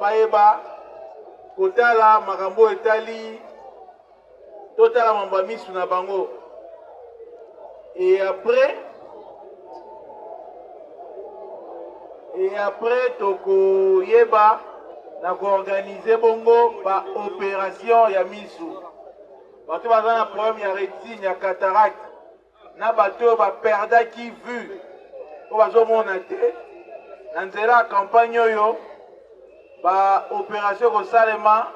bayeba kotala makambo etali totala mambo misu na bango. Et après toko yeba na ko organiser bongo ba opération ya misu. Bato baza na problème ya rétine ya cataracte na bato ba perda qui vue o bazo mona te na nzela campagne oyo ba opération ko salema.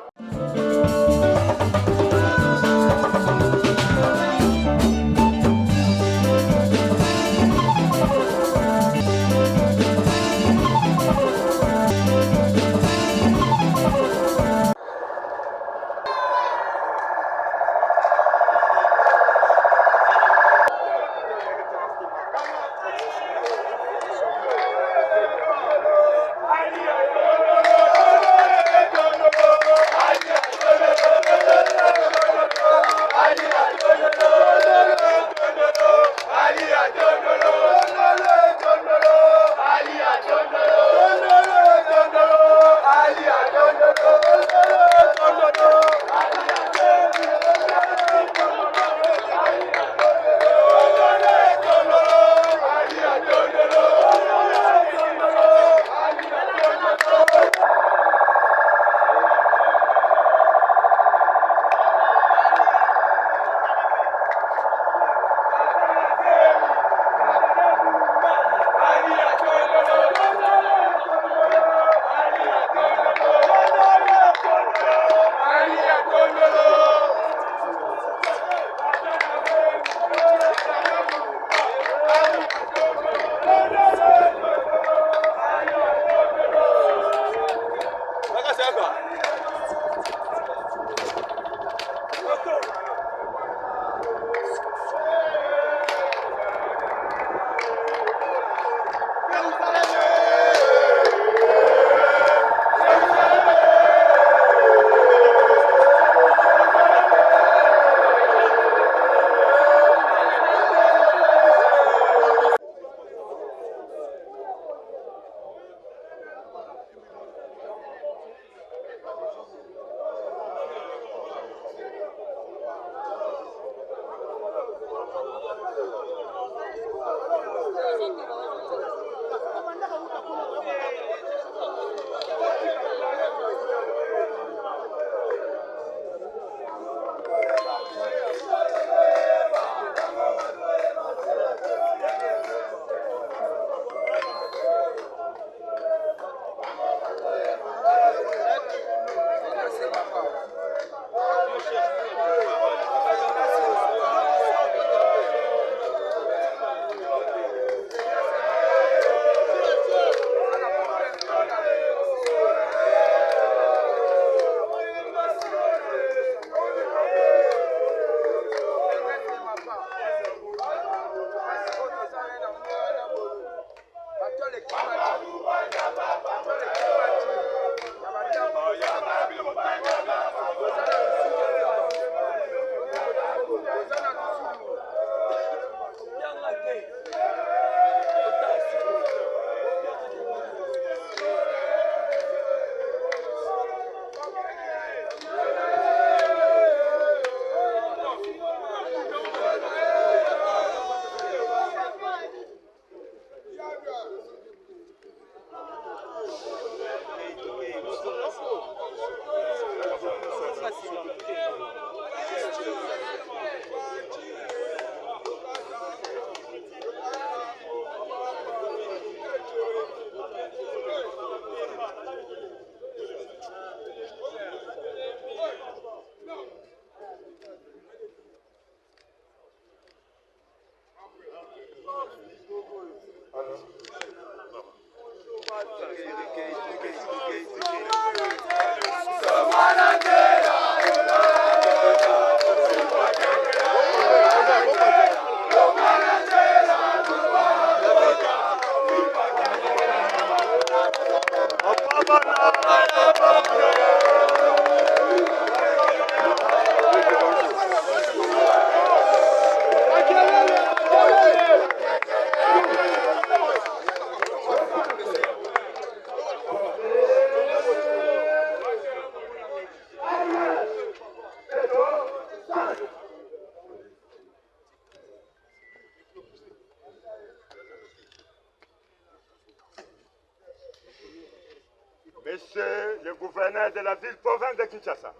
Monsieur le gouverneur de la ville-province de Kinshasa,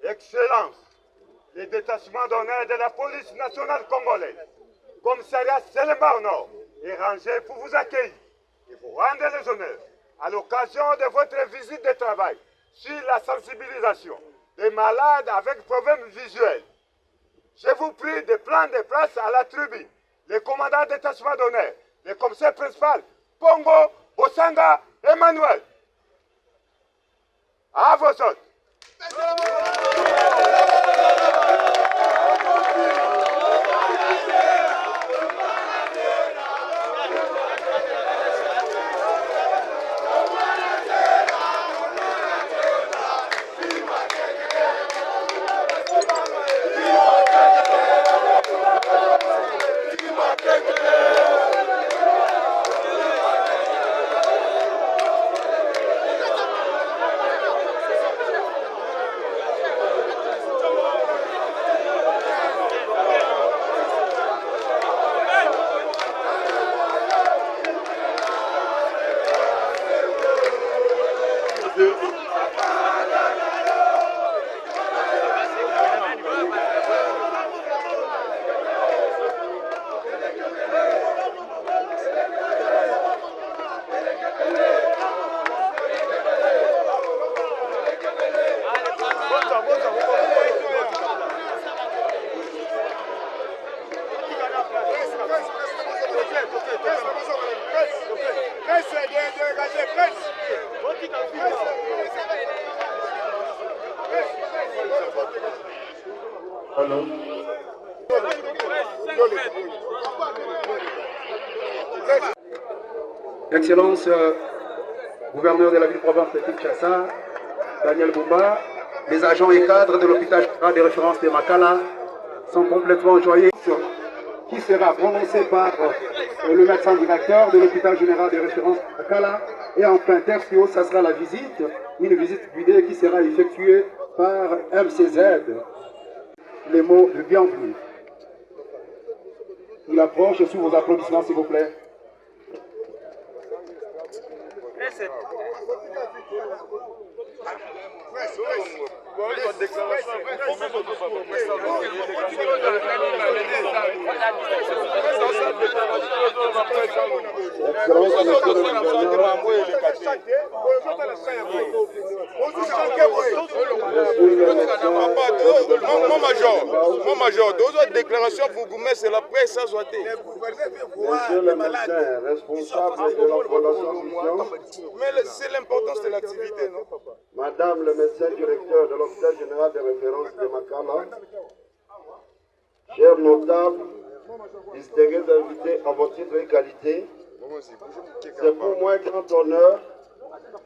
Excellence, les détachements d'honneur de la police nationale congolaise, commissariat Selema au Nord, est rangé pour vous accueillir et vous rendre les honneurs à l'occasion de votre visite de travail sur la sensibilisation des malades avec problèmes visuels. Je vous prie de prendre place à la tribune les commandants de détachement d'honneur, le commissaire principal, Pongo, Bosanga, Emmanuel. À vos autres. Excellence, gouverneur de la ville-province de Kinshasa, Daniel Bumba, les agents et cadres de l'hôpital général de référence de Makala sont complètement joyeux, qui sera prononcé par le médecin directeur de l'hôpital général de référence de Makala. Et enfin, tertio, ça sera la visite, une visite guidée qui sera effectuée par MCZ. Les mots de bienvenue. Il approche sous vos applaudissements, s'il vous plaît. Mon major, d'autres déclarations pour vous mettre, c'est la presse à souhaiter. Monsieur le médecin responsable de la Fondation Vision, Mais c'est l'importance de l'activité, non? Madame le médecin directeur de l'hôpital général de référence de Makala, chers notables, distingués invités à votre titre et qualité, c'est pour moi un grand honneur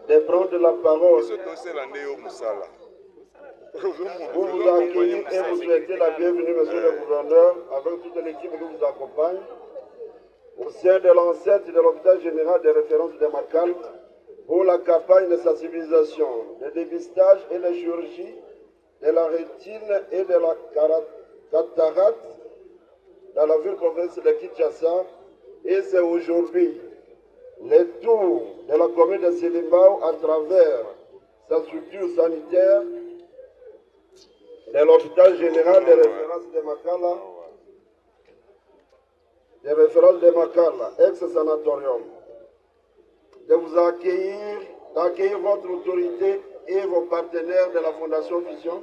de prendre la parole pour vous accueillir et vous souhaiter la bienvenue, monsieur le gouverneur, avec toute l'équipe qui vous accompagne, au sein de l'enceinte de l'hôpital général de référence de Makala, pour la campagne de sensibilisation, de dépistage et de chirurgie de la rétine et de la cataracte dans la ville-province de Kinshasa. Et c'est aujourd'hui le tour de la commune de Selimbao à travers sa structure sanitaire de l'hôpital général de référence de Makala, ex-sanatorium, de vous accueillir, d'accueillir votre autorité et vos partenaires de la Fondation Vision.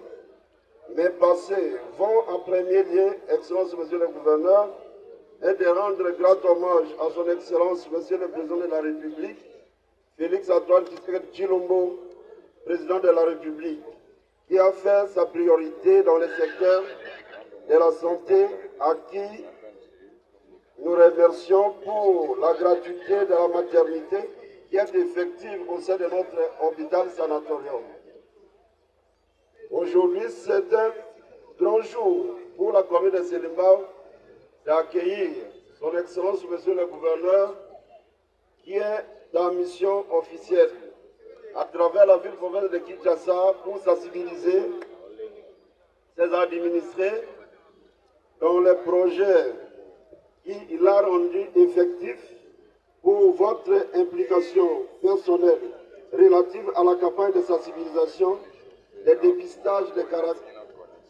Mes passés vont en premier lieu, Excellence Monsieur le Gouverneur, et de rendre grand hommage à son Excellence Monsieur le Président de la République, Félix Antoine Tshisekedi Tshilombo, Président de la République, qui a fait sa priorité dans le secteur de la santé, à qui nous remercions pour la gratuité de la maternité qui est effective au sein de notre hôpital sanatorium. Aujourd'hui, c'est un grand jour pour la commune de Selimbao d'accueillir son Excellence Monsieur le Gouverneur qui est en mission officielle à travers la ville-province de Kinshasa pour sensibiliser ses administrés dans les projets qu'il a rendus effectifs pour votre implication personnelle relative à la campagne de sensibilisation des dépistages de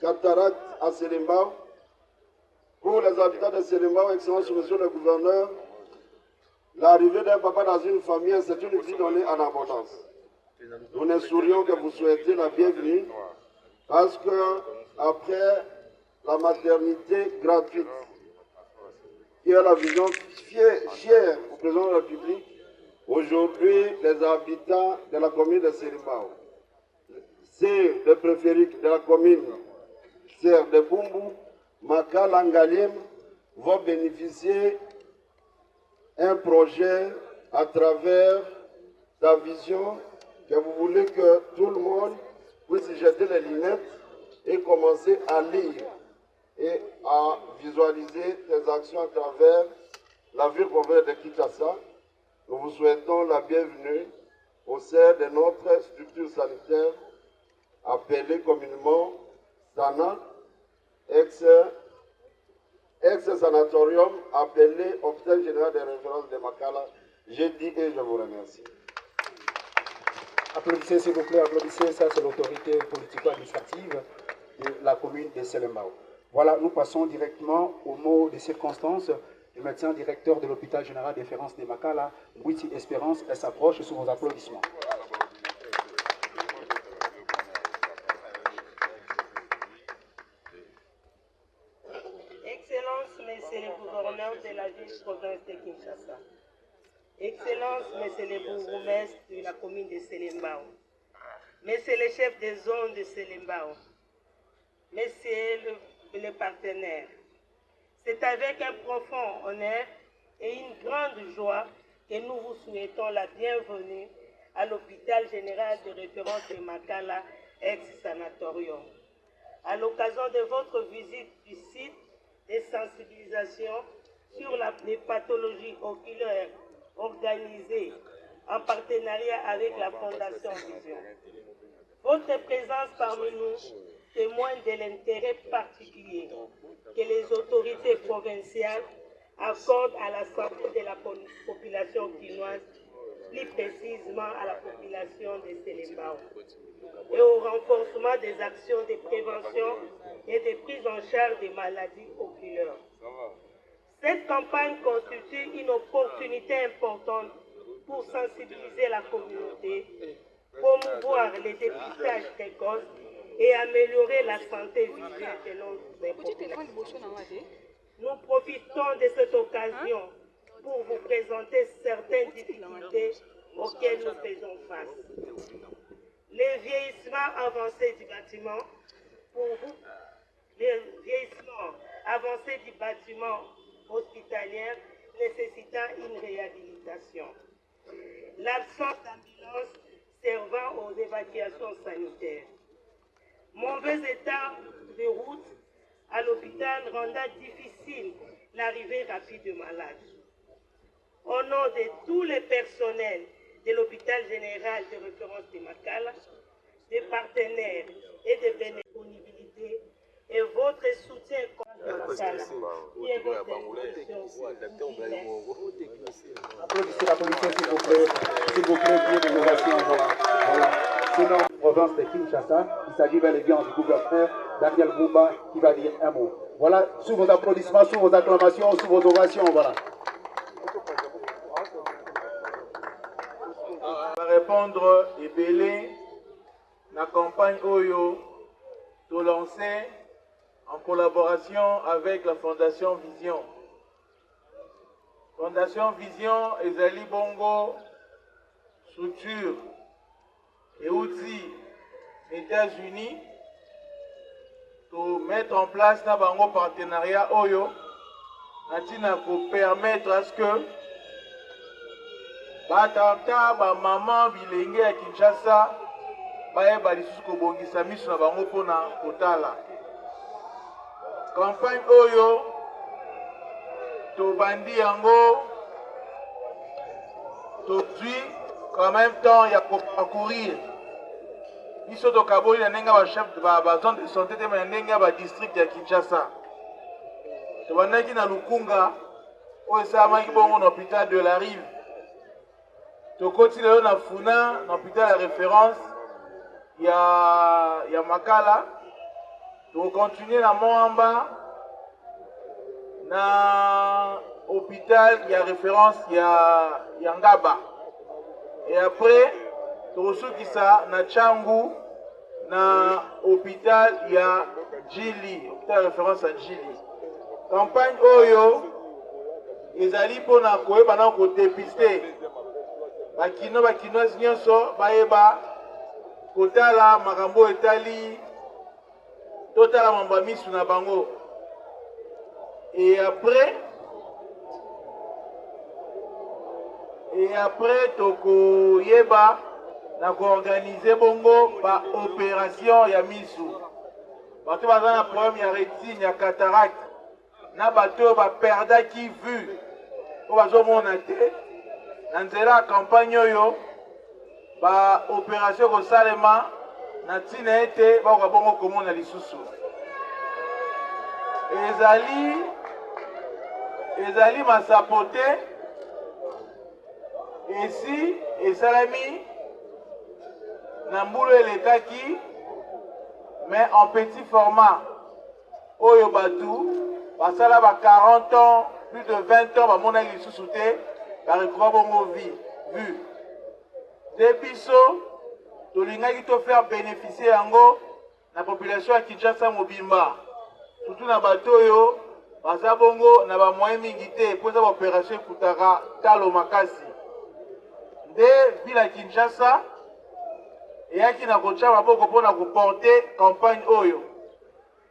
cataractes à Selimbao. Pour les habitants de Selimbao, Excellence Monsieur le Gouverneur, l'arrivée d'un papa dans une famille, c'est une vie donnée en abondance. Nous ne saurions que vous souhaiter la bienvenue parce que après la maternité gratuite, qui est la vision chère au président de la République, aujourd'hui les habitants de la commune de Selimbao, c'est le préféré de la commune, c'est de Bumbu, Makala, Ngalim, vont bénéficier d'un projet à travers ta vision que vous voulez que tout le monde puisse jeter les lunettes et commencer à lire et à visualiser tes actions à travers la ville province de Kinshasa. Nous vous souhaitons la bienvenue au sein de notre structure sanitaire appelée communément SANA, ex-sanatorium appelé Hôpital Général de Référence de Makala. J'ai dit et je vous remercie. Applaudissez s'il vous plaît, applaudissez, ça c'est l'autorité politico-administrative de la commune de Selimbao. Voilà, nous passons directement au mot de circonstance du médecin directeur de l'hôpital général de référence de Makala, Witi Espérance. Elle s'approche sous vos applaudissements. Excellences, Messieurs les gouverneurs de la ville province de Kinshasa. Excellences, Messieurs les bourgmestres de la commune de Selimbao. Messieurs les chefs des zones de Selimbao. Messieurs les partenaires. C'est avec un profond honneur et une grande joie que nous vous souhaitons la bienvenue à l'hôpital général de référence de Makala, ex-sanatorium. À l'occasion de votre visite du site de sensibilisation sur les pathologies oculaires organisées en partenariat avec la Fondation Vision. Votre présence parmi nous témoigne de l'intérêt particulier que les autorités provinciales accordent à la santé de la population quinoise, plus précisément à la population de Selimbao, et au renforcement des actions de prévention et de prise en charge des maladies oculaires. Cette campagne constitue une opportunité importante pour sensibiliser la communauté, promouvoir les dépistages précoces et améliorer la santé visuelle de nos populations. Nous profitons de cette occasion pour vous présenter certaines difficultés auxquelles nous faisons face. Le vieillissement avancé du bâtiment, hospitalier nécessitant une réhabilitation. L'absence d'ambulance servant aux évacuations sanitaires. Mauvais état de route à l'hôpital rendant difficile l'arrivée rapide de malades. Au nom de tous les personnels de l'hôpital général de référence de Makala, des partenaires et des bénéficiaires, et votre soutien Makala, qui est votre Applaudissez la police s'il vous plaît, pied de l'ovation, voilà. Sinon, province de Kinshasa, il s'agit bel et bien du gouverneur Daniel Bumba qui va dire un mot. Voilà, sous vos applaudissements, sous vos acclamations, sous vos ovations, voilà. Va répondre Ebélé, la campagne Oyo, tout lancé en collaboration avec la Fondation Vision. Fondation Vision ezali bongo structure et outils États-Unis pour mettre en place na bango partenariat Oyo natina pour permettre à ce que batata ba maman bilenge ya Kinshasa bayeba lisusu kobongisa miso na bango mpona kotala. Campagne Oyo tobandi yango tozwi en même temps ya parcourir biso tokaboli na ndenge ba chef ba zone de santé te na ndenge ba district ya Kinshasa. Tobandaki na Lukunga oyo esalamaki bongo na hôpital de la Rive. tokoti lelo na funa na hôpital ya référence ya Makala. Tokokontinue na Moamba na hôpital ya référence ya Ngaba. Et après tokosukisa na Changu na hôpital ya Djili, hôpital ya référence ya Djili. Campagne oyo ezali mpona koyeba na kodepiste bakinoise nyonso bayeba kotala makambo etali totala mambo ya misu na bango. Et après tokoyeba na koorganize bongo ba opération ya misu. Bato baza na problème ya rétine ya cataracte na bato baperdaki vue po bazomona te. Na nzela ya campagne oyo ba opération kosalema na ntina ete bakoka bongo komona lisusu. ezali masapo te esi esalemi na mbulu elekaki mais en petit format oyo batu basala ba 40 ans plus de 20 ans bamona lisusu te barekoba bongo vue de biso tolingaki tofaire bénéficier yango na population ya Kinshasa mobimba, surtout na bato oyo baza bongo na bamoyen mingi te mpo eza baopération ekutaka talo makasi. Nde ville ya Kinshasa eyaki na kotia maboko mpona koporte campagne oyo.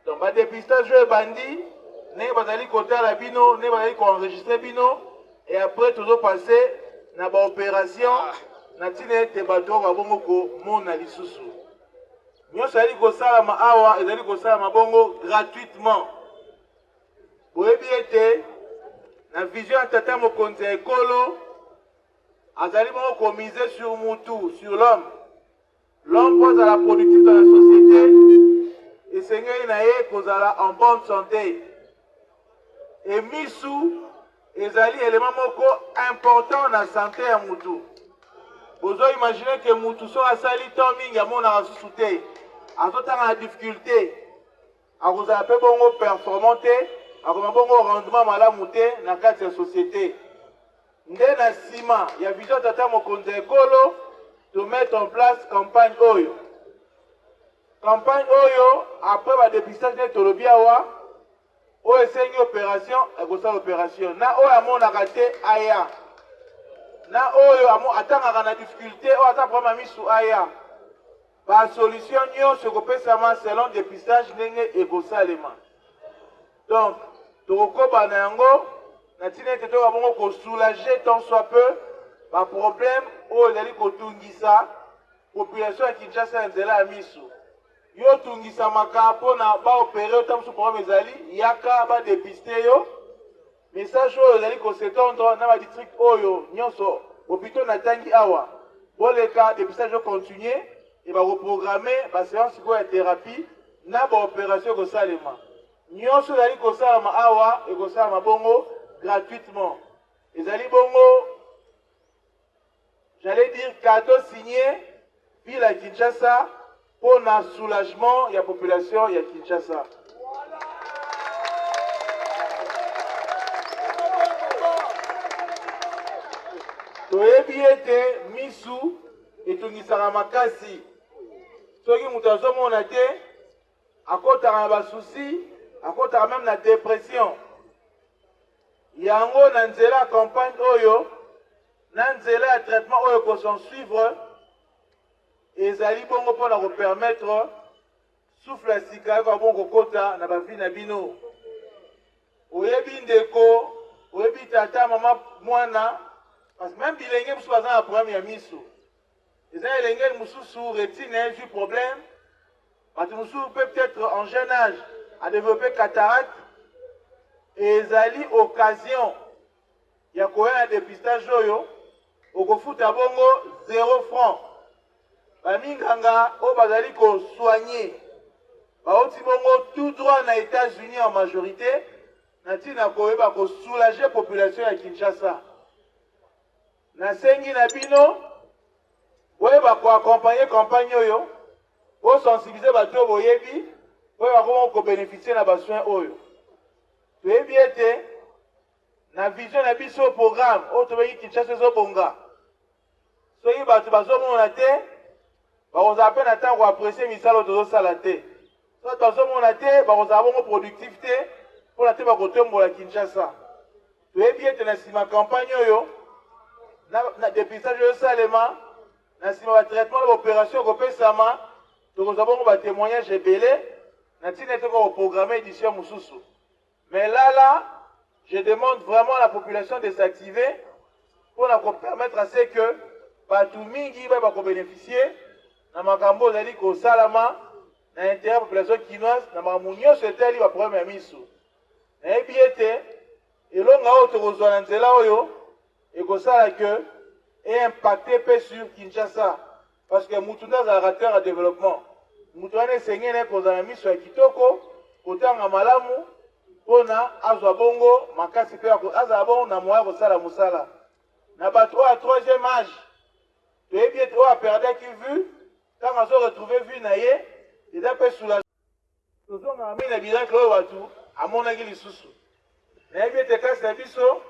Donc badepistage oyo ebandi ndenge bazali kotala bino, ndenge bazali koenregistre bino, et après tozopase na baopération na ntina ete bato babongo komona lisusu. Nyonso ezali kosalama awa ezali kosalama bongo gratuitement. Boyebi ete na vision ya tata mokonzi ya ekolo azali bongo komise sur mutu, sur l'homme. L'homme peut azala productif dans la société esengeli na ye kozala en bonne santé. Et misu ezali élément moko important na santé ya mutu. Bozo imaginer que mutu so asali to mingi amonaka susu te, azotanga na difficulté, akozala pe bongo performant te, akoma bongo rendement malamu te na kati ya société. Nde na nsima ya vision tata mokonzi ya ekolo to mettre en place campagne oyo. Campagne oyo après badepistage nde tolobi awa oyo esengi opération ekosala opération, na oyo amonaka te aya, na oyo atangaka na difficulté oyo ata problème misu aya. Ba solution nyonso ekopesama selon dépistage ndenge ekosalema. Donc tokokoba na yango na ntina ete toka bongo kosoulager tant soit peu ba problème oyo ezali kotungisa population ya Kinshasa ya nzela ya misu. Yo tungisamaka mpona baopere ota mosu problème ezali yaka badepiste yo. Message oyo ezali kosetendre na badistrict oyo nyonso hôpitaux na tangi awa boleka dépistage continue et bareprogrammer baséance sikoyo ya thérapie na baopération ekosalema. Nyonso ezali kosalama awa ekosalama bongo gratuitement. Ezali bongo, j'allais dire, cadeau signé ville à Kinshasa pour un soulagement de la population de Kinshasa. Toyebi ete misu etungisaka makasi. Soki mutu azomona te akotaka na basusi, akotaka même na dépression. Yango na nzela ya campagne oyo, na nzela ya traitement oyo koson suivre, ezali bongo mpona kopermettre souffle ya sika eko bongo kokota na bavi na bino. Oyebi ndeko, oyebi tata, mama, mwana, parce que même bilenge mosusu baza na problème ya misu. Eza elenge mosusu rétine a eu problème, bato mosusu peut-être en jeune âge a développé cataracte. Ezali occasion ya koya na dépistage oyo okofuta bongo 0 francs. Baminganga oyo bazali kosoigner bauti bongo tout droit na États-Unis en majorité na ntina koyeba kosoulager population ya Kinshasa. nasengi na bino boyeba koaccompagne campagne oyo bosensibilize bato oyo boyebi boyeba komo kobénéficie na basoin oyo toyebi ete na vision na biso programme oyo tobengi Kinshasa ezobonga soki bato bazomona te bakozala mpe na ntango koapresie misala oyo tozosala te soki bazomona te bakozala bongo productif te mpona te bakotombola Kinshasa toyebi ete na nsima campagne oyo na dépistage oyo esalema na nsima batraitement na baopération ekopesama tokozala bongo batémoignage ebele na ntina ete koprogramme édition mosusu mais là je demande vraiment à la population de s'activer pour permettre à ce que bato mingi bayeba kobénéficie na makambo ozali kosalama na intérêt ya population kinoise na makambo nyonso etali baproblème ya miso nayebi ete elonga oyo tokozwa na nzela oyo ekosala ke eimpacte mpe sur Kinshasa parce que mutu nde azalaka terre ya développement mutu wana esengeli na ye kozala na miso ya kitoko kotanga malamu mpona azwa bongo makasi mpe azala bongo na moya kosala mosala na bato oyo ya troisième âge toyebi ete oyo aperdaki vue ntango azoretrouve vue na ye eza mpe soulage tozongaka mingi na miracle oyo bato amonaki lisusu nayebi ete kasi na biso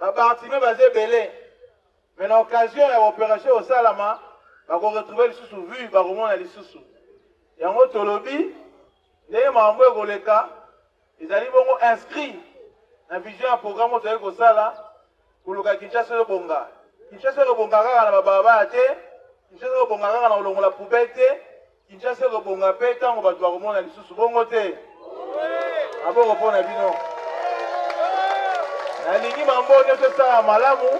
babartime baza ebele mais na occasion ya baopération osalama bakoretrouve lisusu vue bakomona lisusu yango tolobi ndenge makambo ekoleka ezali bongo inscrit na vision ya programme oyo tozali kosala koluka Kinshasa ezobonga Kinshasa ekobonga kaka na babalabala te Kinshasa ekobonga kaka na kolongola poubelle te Kinshasa ekobonga mpe ntango bato bakomona lisusu bongo te aboko mpona bino nalingi mambo nyonso esala malamu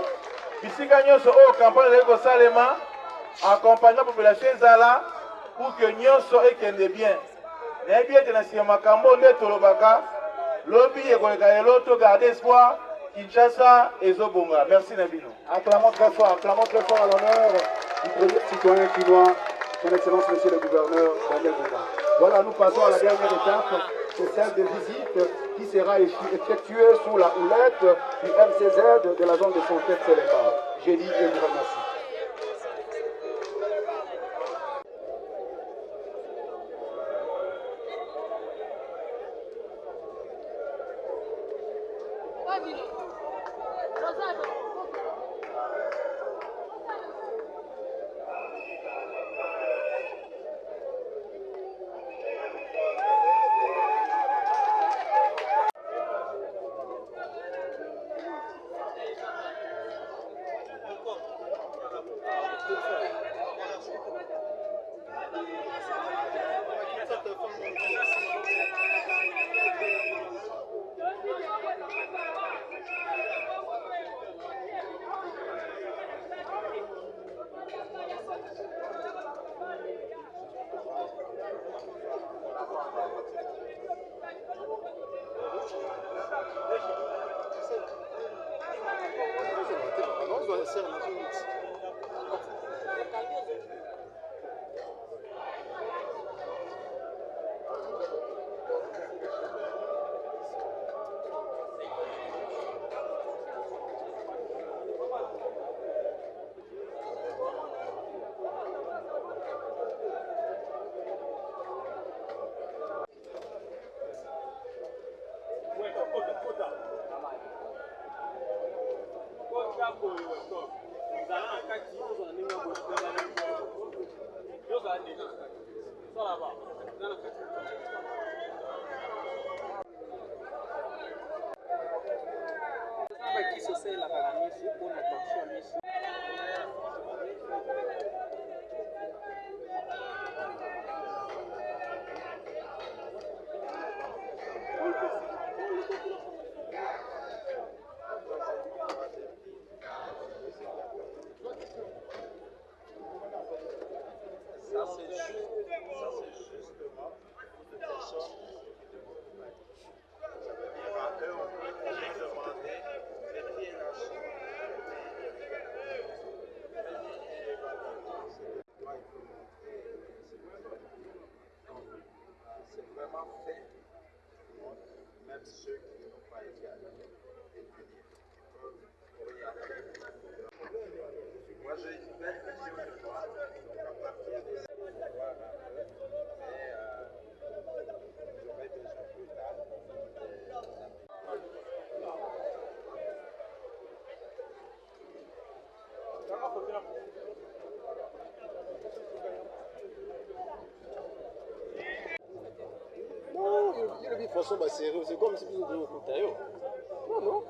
bisika nyonso oyo campagne ezali kosalema accompagnement population ezala pour que nyonso ekende bien nayebi ete na nsima makambo nde tolobaka lobi ekoleka lelo to garde espoir Kinshasa ezobonga. Merci Nabino. Acclamons très fort à l'honneur du premier citoyen quinois, son Excellence Monsieur le Gouverneur Daniel Bumba. Voilà, nous passons à la dernière étape, c'est celle de visite qui sera effectuée sous la houlette du MCZ de la zone de santé de Séléma. J'ai dit et vous remercie. Même ceux qui n'ont pas été à l'école, ils peuvent regarder façon sérieux, c'est comme si vous étiez au Koutayo. Non, non.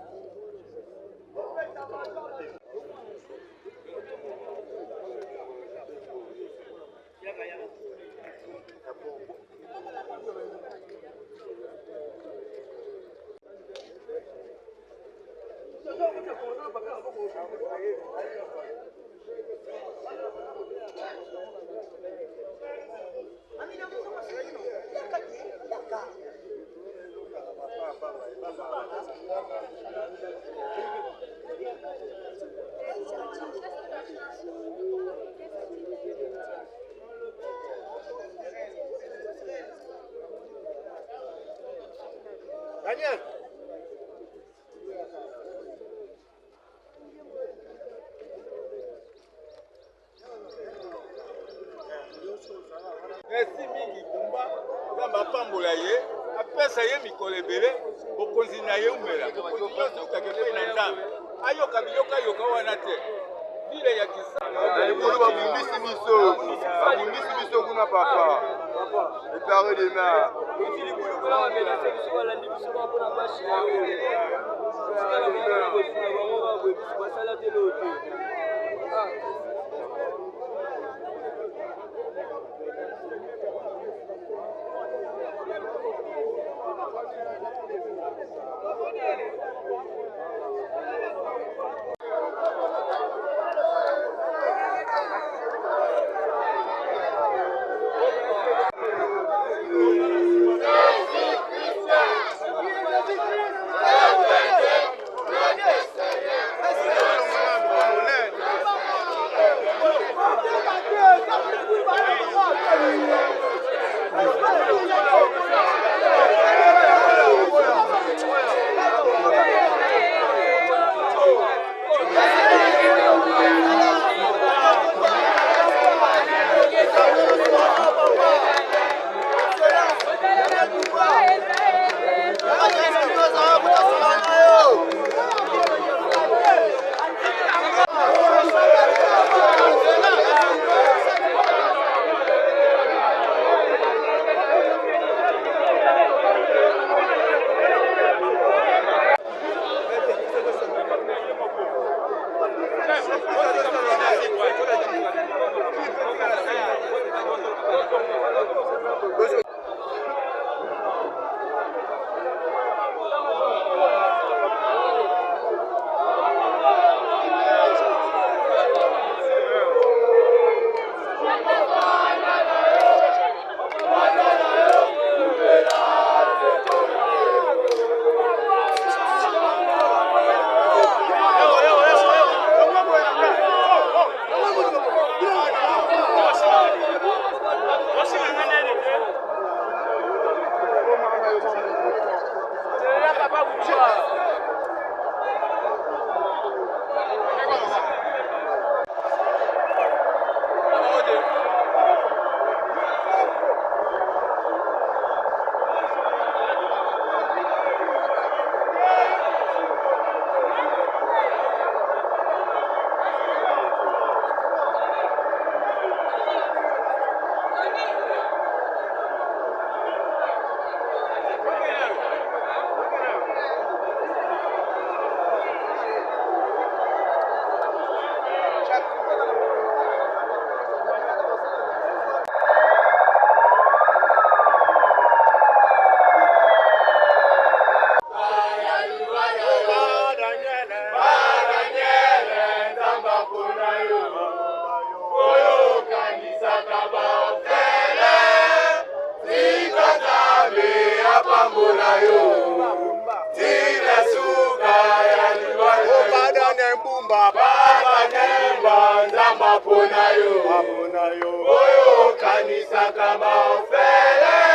Daniel. Merci mingi Bumba Zamba pambola ye apesa ye mikolo ebele bokonzi na ye umela bokonzi nyonso ukakete na nzambe ayoka biyoka yoka wana te vile ya kisanga likolo babundisi biso kuna papa epare de mer Nzamba pona yo, oyo kanisa kama ofele.